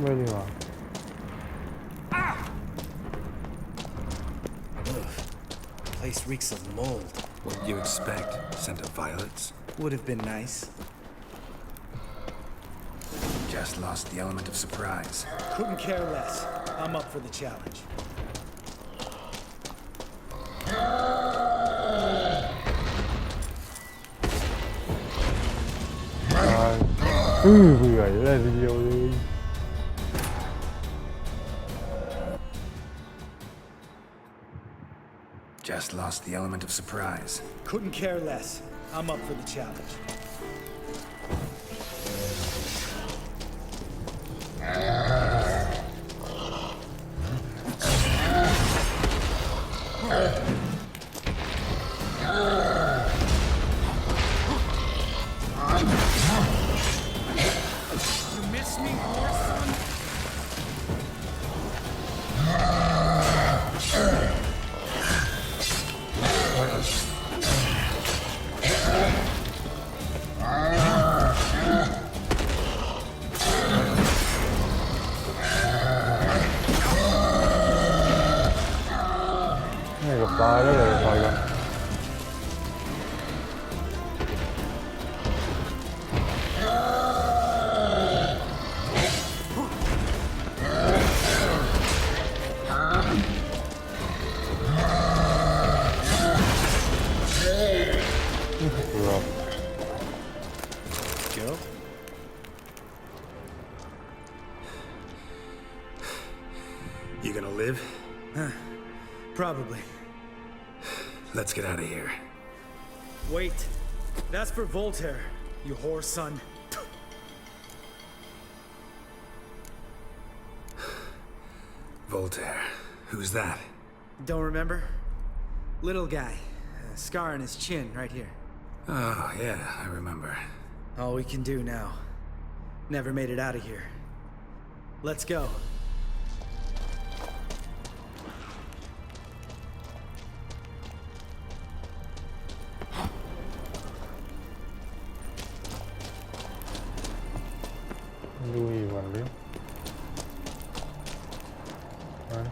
ไม่ดีกว่า Place reeks of mold. What'd you expect? Scent of violets? Would have been nice. Just lost the element of surprise. Couldn't care less. I'm up for the challenge. เบื่อเลยทีเดียวเลย Just lost the element of surprise. Couldn't care less. I'm up for the challenge. You miss me, Morhen? นี่กับตายได้เลยตายกัน Joe? You gonna live? Probably. Let's get out of here. Wait. That's for Voltaire, you whore son. Voltaire. Who's that? Don't remember? Little guy. A scar on his chin, right here. Oh, yeah, I remember. All we can do now. Never made it out of here. Let's go. Lui vào liếm. Đấy.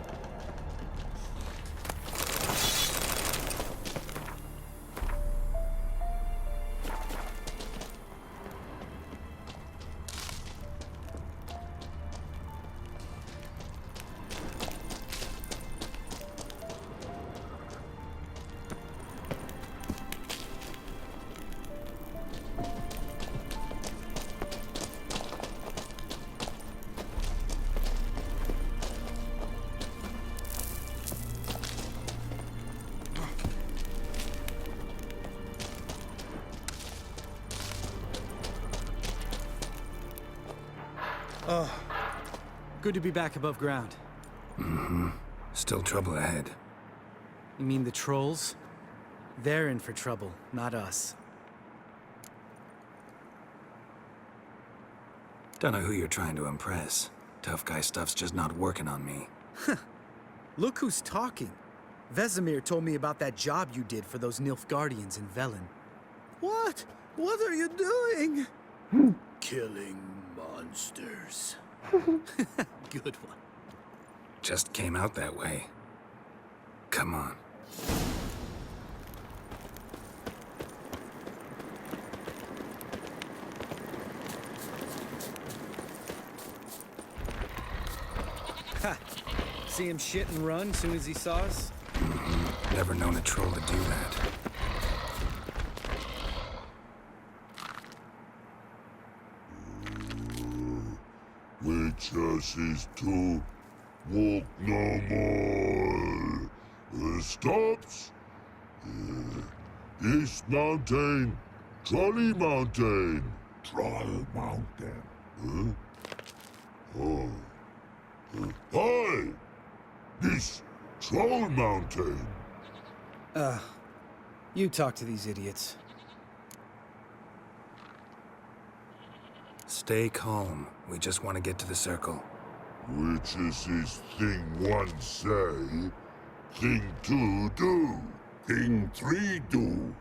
Oh, good to be back above ground. Mm-hmm. Still trouble ahead. You mean the trolls? They're in for trouble, not us. Don't know who you're trying to impress. Tough guy stuff's just not working on me. Look who's talking. Vesemir told me about that job you did for those Nilfgaardians in Velen. What? What are you doing? Killing monsters. Good one. Just came out that way. Come on. Ha! See him shit and run as soon as he saw us? Mm-hmm. Never known a troll to do that. Witches is to walk no more. Stops. East Mountain, Trolley Mountain. Troll Mountain. Oh. Hi! This Troll Mountain. You talk to these idiots. Stay calm. We just want to get to the circle. Witches is thing one say, thing two do, thing three do.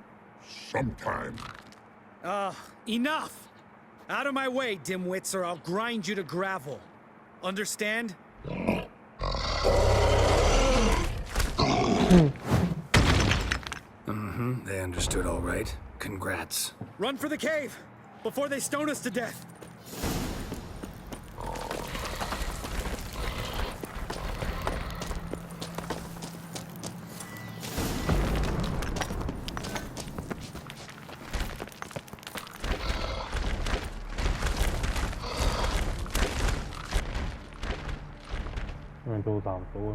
Sometime. Enough! Out of my way, dimwits, or I'll grind you to gravel. Understand? They understood all right. Congrats. Run for the cave before they stone us to death.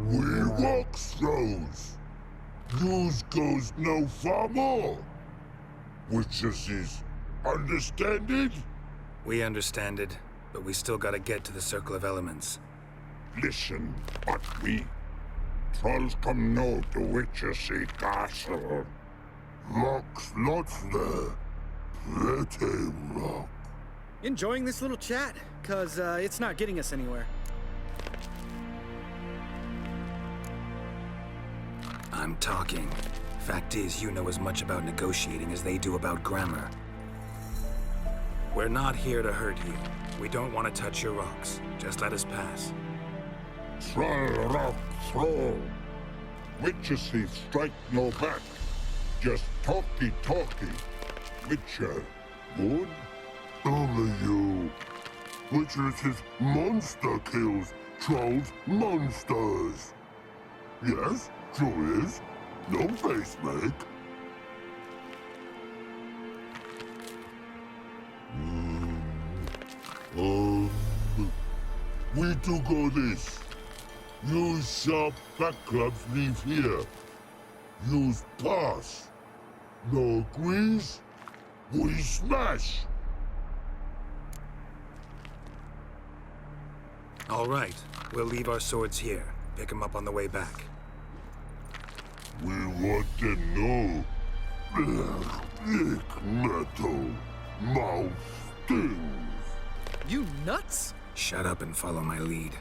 We walk throws. Use goes no far more. Which is understand it? We understand it, but we still gotta get to the Circle of Elements. Listen, but we trolls come no to Witchersea Castle. Rocks lots there. Pretty rock. Enjoying this little chat? Cause it's not getting us anywhere. I'm talking. Fact is, you know as much about negotiating as they do about grammar. We're not here to hurt you. We don't want to touch your rocks. Just let us pass. Troll rock throw. Witchersea strike no back. Just talky. Witcher, good? Only you. Witchersea monster kills trolls monsters. Yes, true is. No face make. We do go this. Use sharp back clubs leave here. Use pass. No agrees? We smash. All right. We'll leave our swords here. Pick them up on the way back. We want to know. Thick metal. Mouth stings. You nuts? Shut up and follow my lead.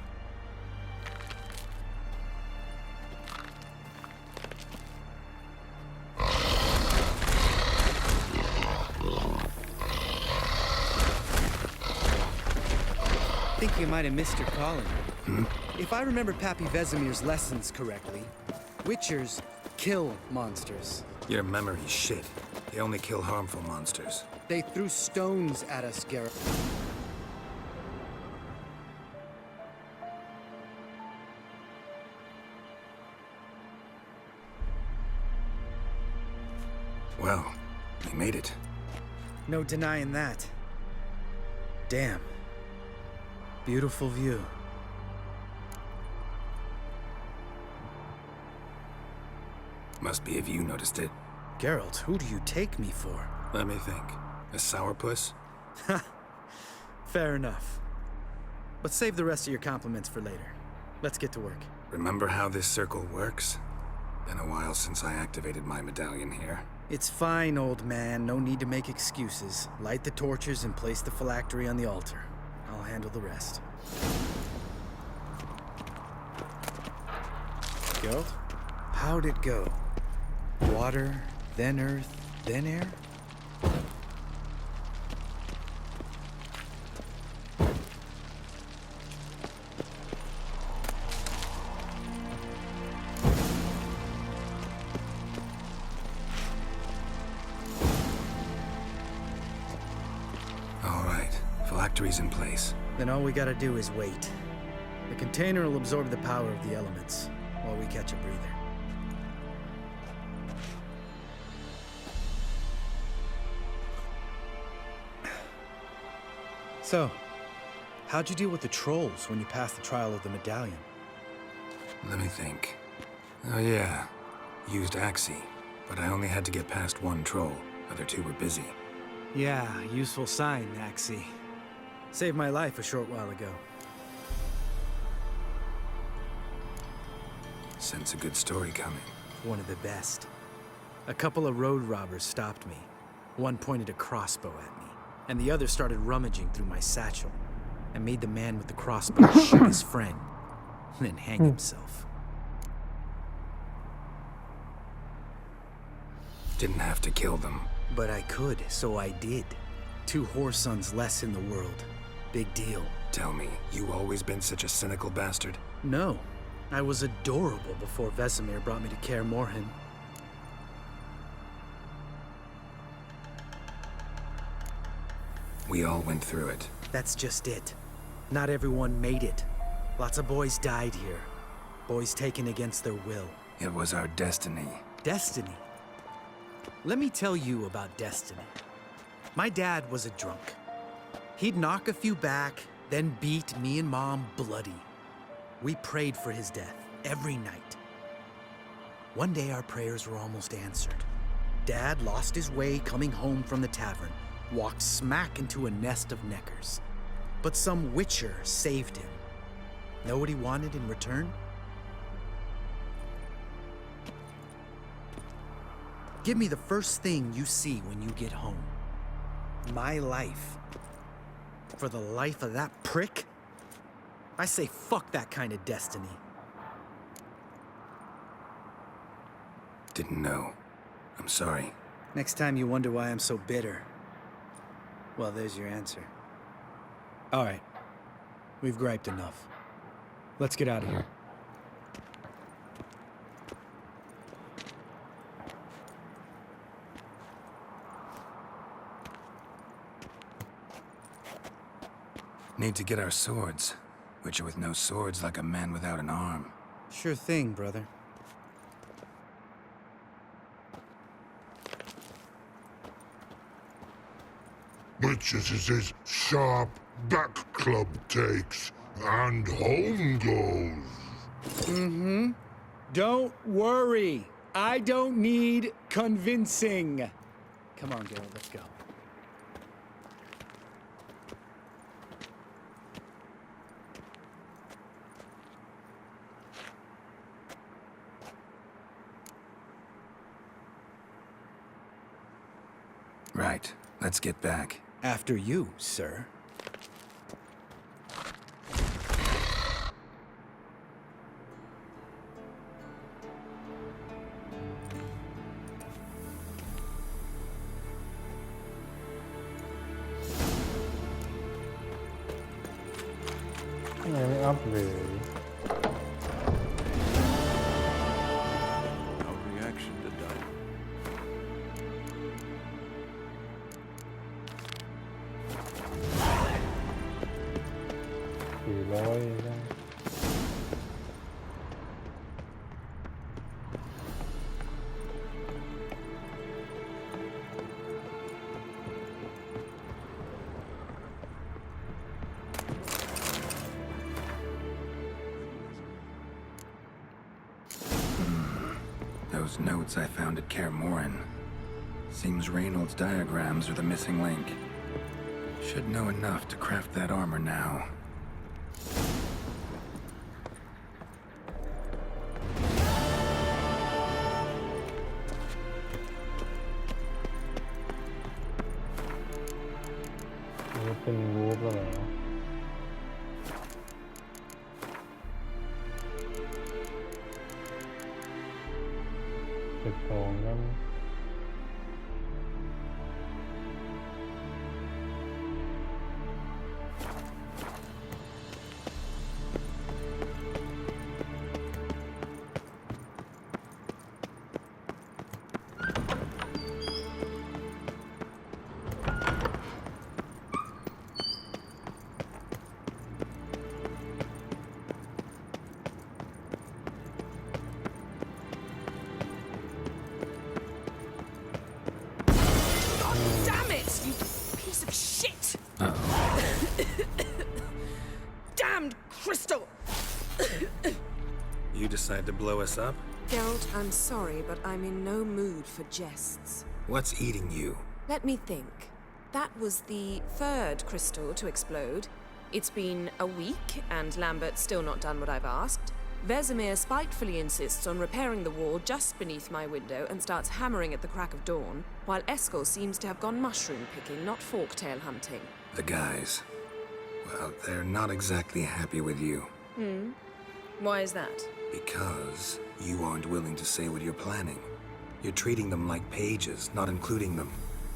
I think you might have missed your calling. If I remember Pappy Vesemir's lessons correctly, Witchers kill monsters. Your memory's shit. They only kill harmful monsters. They threw stones at us, Garrett. Well, we made it. No denying that. Damn. Beautiful view. Must be if you noticed it. Geralt, who do you take me for? Let me think. A sourpuss? Fair enough. But save the rest of your compliments for later. Let's get to work. Remember how this circle works? Been a while since I activated my medallion here. It's fine, old man. No need to make excuses. Light the torches and place the phylactery on the altar. I'll handle the rest. Geralt, how'd it go? Water, then earth, then air? All right, phylactery's in place. Then all we gotta do is wait. The container will absorb the power of the elements while we catch a breather. So, how'd you deal with the trolls when you passed the trial of the medallion? Let me think. Oh yeah, used Axie, but I only had to get past one troll. Other two were busy. Yeah, useful sign, Axie. Saved my life a short while ago. Sense a good story coming. One of the best. A couple of road robbers stopped me. One pointed a crossbow at me, and the other started rummaging through my satchel, and made the man with the crossbow shoot his friend, then hang himself. Didn't have to kill them. But I could, so I did. 2 whore sons less in the world. Big deal. Tell me, you always been such a cynical bastard? No. I was adorable before Vesemir brought me to Kaer Morhen. We all went through it. That's just it. Not everyone made it. Lots of boys died here. Boys taken against their will. It was our destiny. Destiny? Let me tell you about destiny. My dad was a drunk. He'd knock a few back, then beat me and Mom bloody. We prayed for his death every night. One day our prayers were almost answered. Dad lost his way coming home from the tavern, walked smack into a nest of neckers. But some witcher saved him. Know what he wanted in return? Give me the first thing you see when you get home. My life. For the life of that prick? I say fuck that kind of destiny. Didn't know. I'm sorry. Next time you wonder why I'm so bitter, well, there's your answer. All right. We've griped enough. Let's get out of here. Need to get our swords. Witcher with no swords like a man without an arm. Sure thing, brother. Witches is his sharp back club takes, and home goes. Don't worry. I don't need convincing. Come on, Geralt, let's go. Right. Let's get back. After you, sir. Này mới up về. No reaction to die. Chỉ lôi ra. Those notes I found at Kaer Morhen. Seems Reynold's diagrams are the missing link. Should know enough to craft that armor now. Nóเป็นวูฟแล้วเหรอ12นั่น Damn it, you piece of shit! Damned crystal! You decide to blow us up? Geralt, I'm sorry, but I'm in no mood for jests. What's eating you? Let me think. That was the third crystal to explode. It's been a week, and Lambert's still not done what I've asked. Vesemir spitefully insists on repairing the wall just beneath my window and starts hammering at the crack of dawn, while Eskel seems to have gone mushroom picking, not forktail hunting. The guys. Well, they're not exactly happy with you. Why is that? Because you aren't willing to say what you're planning. You're treating them like pages, not including them.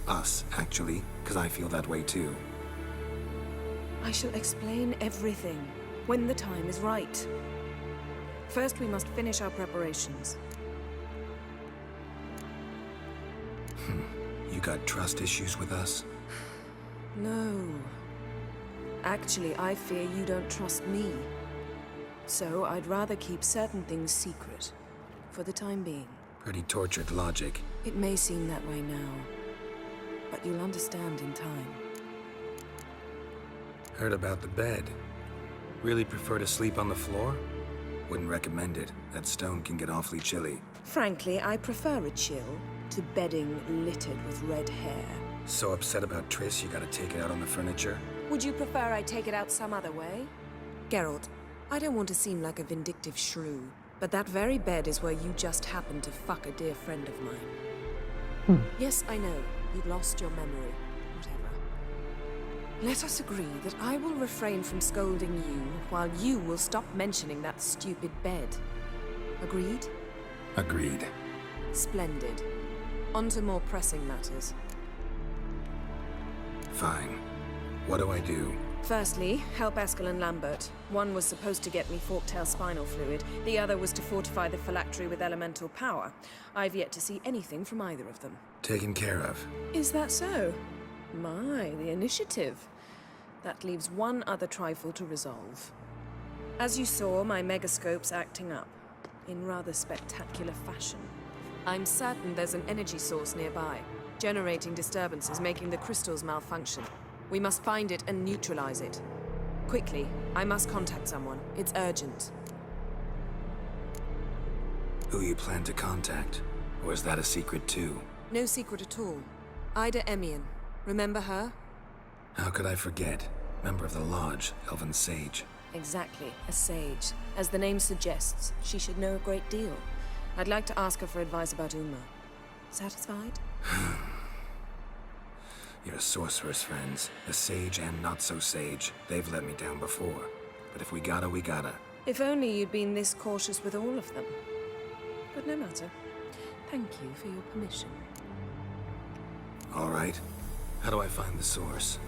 Us, actually, because I feel that way too. I shall explain everything when the time is right. First, we must finish our preparations. You got trust issues with us? No. Actually, I fear you don't trust me. So I'd rather keep certain things secret, for the time being. Pretty tortured logic. It may seem that way now, but you'll understand in time. Heard about the bed. Really prefer to sleep on the floor? Wouldn't recommend it. That stone can get awfully chilly. Frankly, I prefer a chill to bedding littered with red hair. So upset about Triss, you gotta take it out on the furniture? Would you prefer I take it out some other way? Geralt, I don't want to seem like a vindictive shrew, but that very bed is where you just happened to fuck a dear friend of mine. Yes, I know. You lost your memory. Whatever. Let us agree that I will refrain from scolding you, while you will stop mentioning that stupid bed. Agreed? Agreed. Splendid. On to more pressing matters. Fine. What do I do? Firstly, help Eskel and Lambert. One was supposed to get me forktail spinal fluid, the other was to fortify the phylactery with elemental power. I've yet to see anything from either of them. Taken care of. Is that so? My, the initiative. That leaves one other trifle to resolve. As you saw, my megascope's acting up, in rather spectacular fashion. I'm certain there's an energy source nearby, generating disturbances, making the crystals malfunction. We must find it and neutralize it. Quickly, I must contact someone. It's urgent. Who you plan to contact? Or is that a secret too? No secret at all. Ida Emian. Remember her? How could I forget? Member of the Lodge, Elven Sage. Exactly, a sage. As the name suggests, she should know a great deal. I'd like to ask her for advice about Uma. Satisfied? Your sorceress friends, a sage and not so sage. They've let me down before. But if we gotta, we gotta. If only you'd been this cautious with all of them. But no matter. Thank you for your permission. All right. How do I find the source?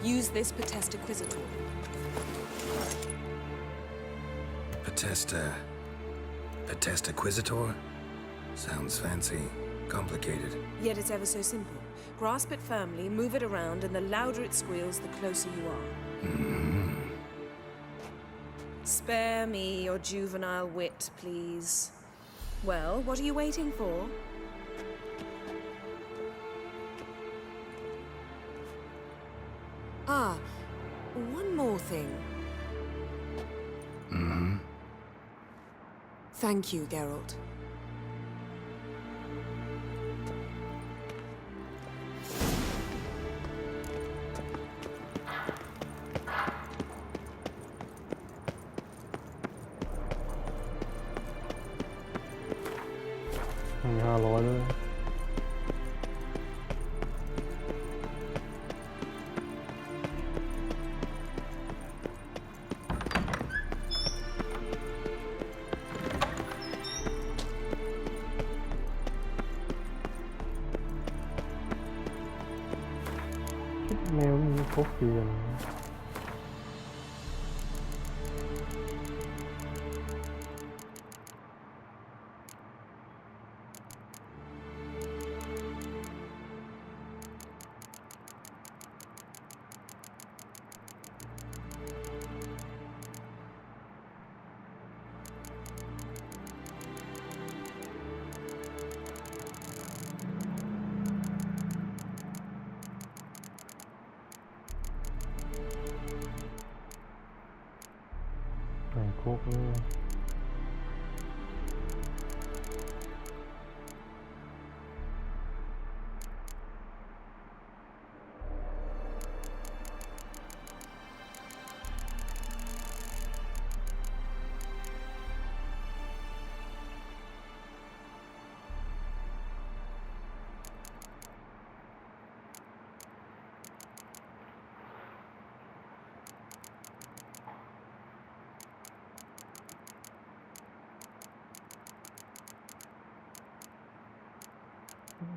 Use this Potesta Quisitor. Potesta Quisitor? Sounds fancy. Complicated. Yet it's ever so simple. Grasp it firmly, move it around, and the louder it squeals, the closer you are. Spare me your juvenile wit, please. Well, what are you waiting for? Ah, one more thing. Thank you, Geralt.500เลย แมวมีครบเดือน ครบเลย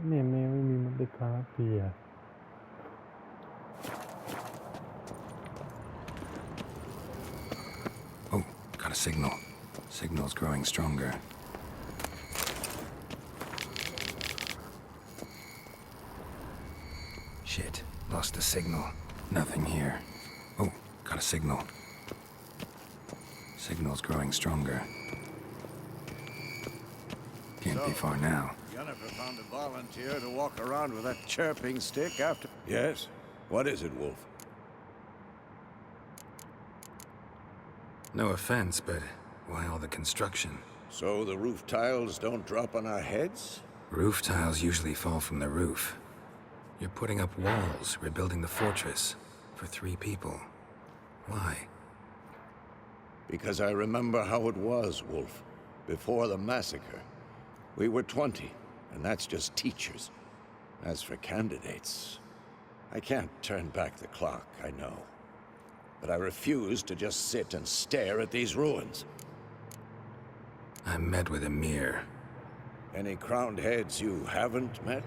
เนี่ยแม่ไม่มีมันได้ค้าเพีย signal. Signal's growing stronger. Shit, lost the signal. Nothing here. Oh, got a signal. Signal's growing stronger. Can't be far now. Jennifer found a volunteer to walk around with that chirping stick after... Yes? What is it, Wolf? No offense, but why all the construction? So the roof tiles don't drop on our heads? Roof tiles usually fall from the roof. You're putting up walls, rebuilding the fortress. For 3 people. Why? Because I remember how it was, Wolf. Before the massacre. We were 20, and that's just teachers. As for candidates, I can't turn back the clock, I know. But I refuse to just sit and stare at these ruins. I met with Emir. Any crowned heads you haven't met?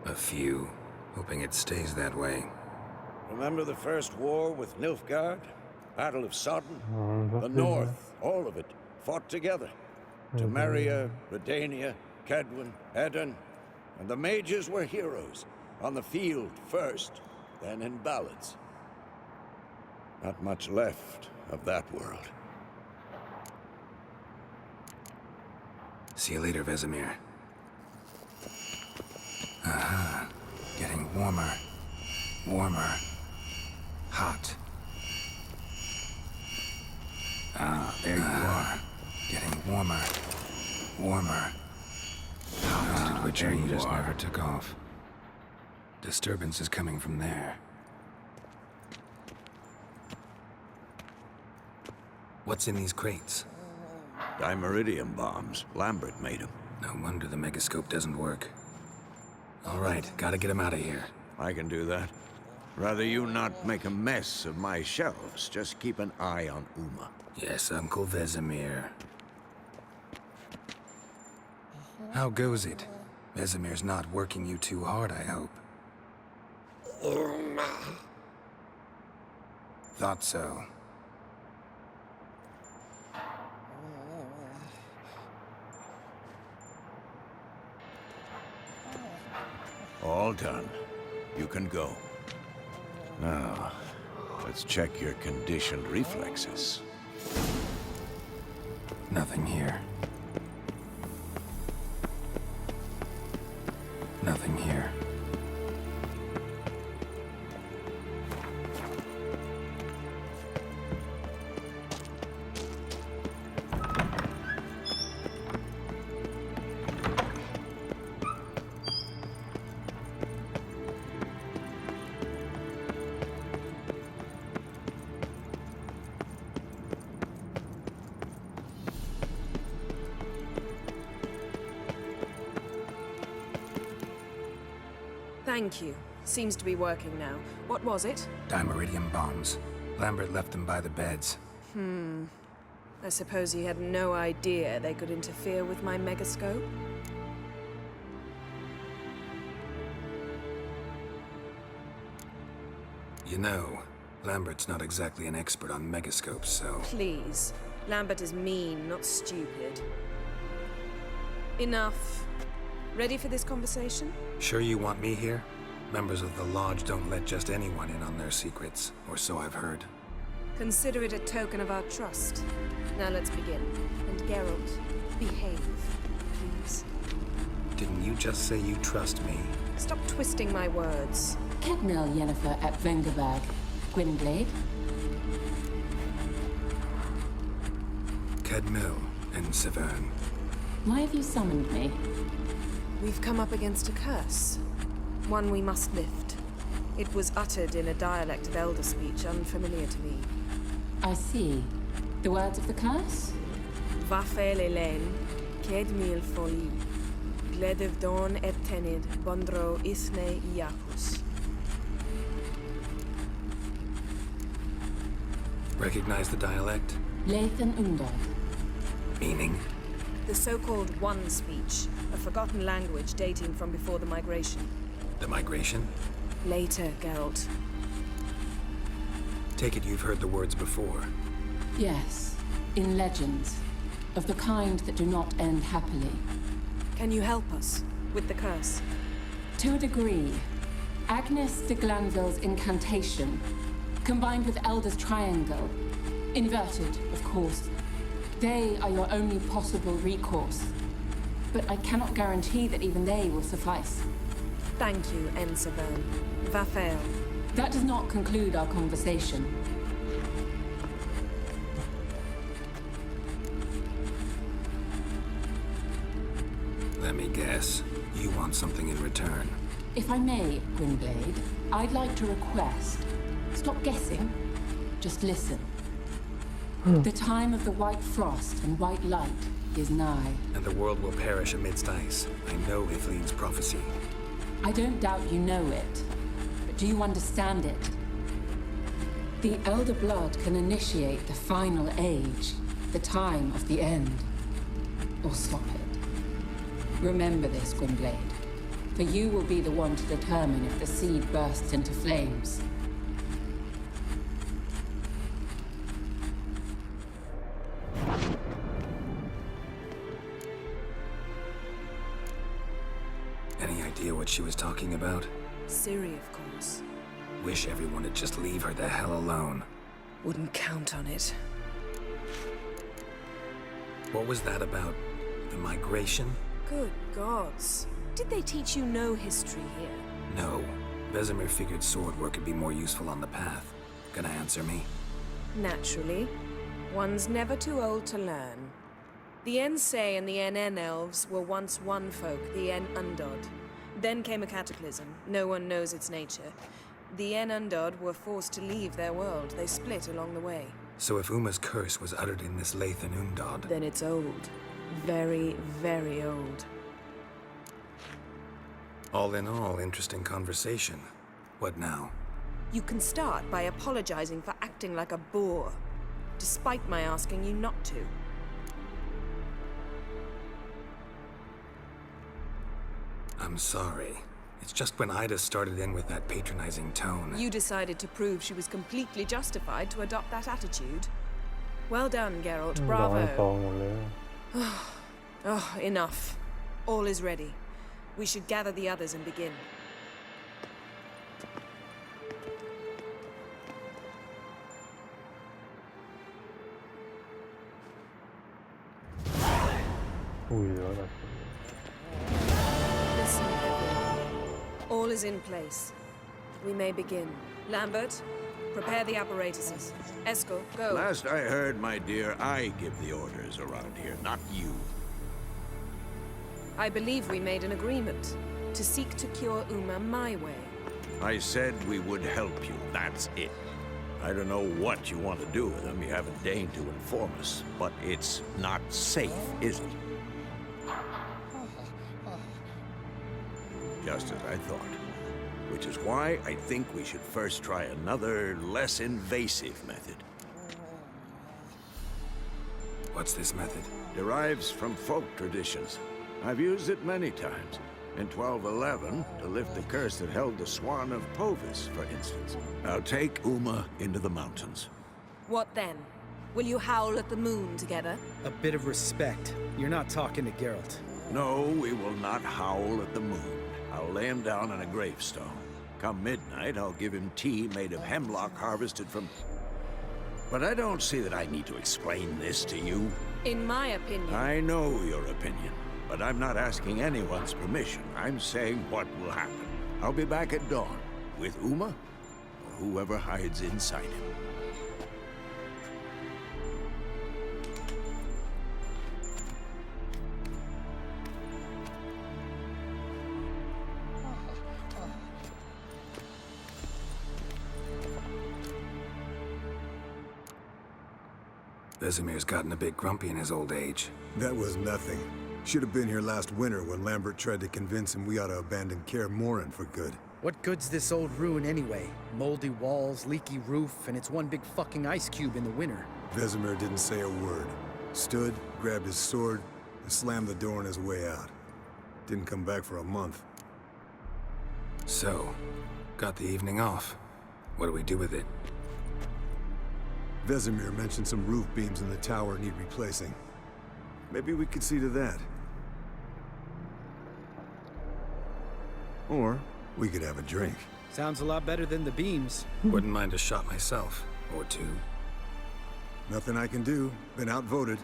A few. Hoping it stays that way. Remember the first war with Nilfgaard? Battle of Sodden? The North, all of it, fought together. Temeria, Redania, Kedwin, Edirn, and the mages were heroes. On the field first, then in ballads. Not much left of that world. See you later, Vesemir. Aha. Getting warmer. Warmer. Hot. Ah, there you are. Getting warmer. Warmer. Hot. Which you just never took off. Disturbance is coming from there. What's in these crates? Dimeridium bombs. Lambert made them. No wonder the megascope doesn't work. All right, gotta get him out of here. I can do that. Rather you not make a mess of my shelves. Just keep an eye on Uma. Yes, Uncle Vesemir. How goes it? Vesemir's not working you too hard, I hope. Thought so. All done. You can go. Now, let's check your conditioned reflexes. Nothing here. Nothing here. Thank you. Seems to be working now. What was it? Dimeridium bombs. Lambert left them by the beds. I suppose he had no idea they could interfere with my megascope? You know, Lambert's not exactly an expert on megascopes, so... Please. Lambert is mean, not stupid. Enough. Ready for this conversation? Sure you want me here? Members of the Lodge don't let just anyone in on their secrets, or so I've heard. Consider it a token of our trust. Now let's begin. And Geralt, behave, please. Didn't you just say you trust me? Stop twisting my words. Kedmil Yennefer at Vengerberg. Gwynblade? Kedmil and Severn. Why have you summoned me? We've come up against a curse. One we must lift. It was uttered in a dialect of Elder speech unfamiliar to me. I see. The words of the curse? Vafael Elaine, Kedmil Foli, Gledev Don et Tenid, Bondro Isne Iacus. Recognize the dialect? Lathan Undod. Meaning? The so-called One speech, a forgotten language dating from before the migration. The migration? Later, Geralt. Take it you've heard the words before. Yes. in legends, of the kind that do not end happily. Can you help us with the curse? To a degree, Agnes de Glanville's incantation, combined with Elder's triangle, inverted, of course, they are your only possible recourse. But I cannot guarantee that even they will suffice. Thank you, Ensavern. Va faire. That does not conclude our conversation. Let me guess. You want something in return. If I may, Gwynblade, I'd like to request. Stop guessing. Just listen. The time of the white frost and white light is nigh. And the world will perish amidst ice. I know Ithleen's prophecy. I don't doubt you know it. But do you understand it? The Elder Blood can initiate the final age, the time of the end. Or stop it. Remember this, Gwynblade. For you will be the one to determine if the seed bursts into flames. Any idea what she was talking about? Ciri, of course. Wish everyone would just leave her the hell alone. Wouldn't count on it. What was that about? The migration? Good gods. Did they teach you no history here? No. Vesemir figured sword work could be more useful on the path. Gonna answer me? Naturally. One's never too old to learn. The Ensei and the NN elves were once one folk, the En Undod. Then came a cataclysm. No one knows its nature. The En Undod were forced to leave their world. They split along the way. So if Uma's curse was uttered in this Lathan Undod... Then it's old. Very, very old. All in all, interesting conversation. What now? You can start by apologizing for acting like a boor, despite my asking you not to. I'm sorry. It's just when Ida started in with that patronizing tone. You decided to prove she was completely justified to adopt that attitude. Well done, Geralt. โดน Bravo. ฟ้องหมดเลย Oh, enough. All is ready. We should gather the others and begin. อุ้ยแล้วแบบ Listen, everyone. All is in place. We may begin. Lambert, prepare the apparatuses. Eskel, go. Last I heard, my dear, I give the orders around here, not you. I believe we made an agreement to seek to cure Uma my way. I said we would help you, that's it. I don't know what you want to do with them, you haven't deigned to inform us, but it's not safe, is it? Just as I thought. Which is why I think we should first try another, less invasive method. What's this method? Derives from folk traditions. I've used it many times. In 1211, to lift the curse that held the Swan of Povis, for instance. I'll take Uma into the mountains. What then? Will you howl at the moon together? A bit of respect. You're not talking to Geralt. No, we will not howl at the moon. I'll lay him down on a gravestone. Come midnight, I'll give him tea made of hemlock harvested from... But I don't see that I need to explain this to you. In my opinion... I know your opinion, but I'm not asking anyone's permission. I'm saying what will happen. I'll be back at dawn, with Uma, or whoever hides inside him. Vesemir's gotten a bit grumpy in his old age. That was nothing. Should have been here last winter when Lambert tried to convince him we ought to abandon Kaer Morhen for good. What good's this old ruin anyway? Moldy walls, leaky roof, and it's one big fucking ice cube in the winter. Vesemir didn't say a word. Stood, grabbed his sword, and slammed the door on his way out. Didn't come back for a month. So, got the evening off. What do we do with it? Vesemir mentioned some roof beams in the tower need replacing. Maybe we could see to that. Or we could have a drink. Sounds a lot better than the beams. Wouldn't mind a shot myself. Or two. Nothing I can do. Been outvoted.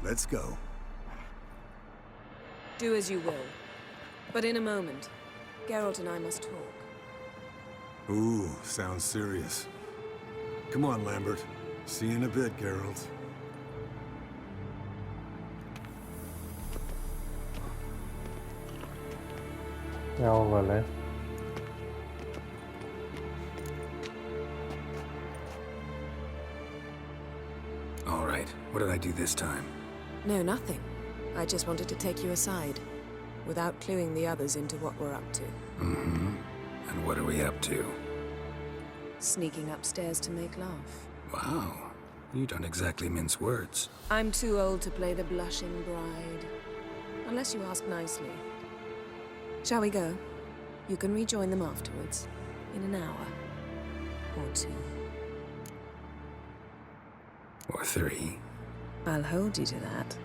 Let's go. Do as you will. But in a moment, Geralt and I must talk. Ooh, sounds serious. Come on, Lambert. See you in a bit, Geralt. Nhau vào lên. All right. What did I do this time? No, nothing. I just wanted to take you aside, without cluing the others into what we're up to. Mm-hmm. And what are we up to? Sneaking upstairs to make love. Wow. You don't exactly mince words. I'm too old to play the blushing bride. Unless you ask nicely. Shall we go? You can rejoin them afterwards. In an hour. Or 2. Or 3. I'll hold you to that.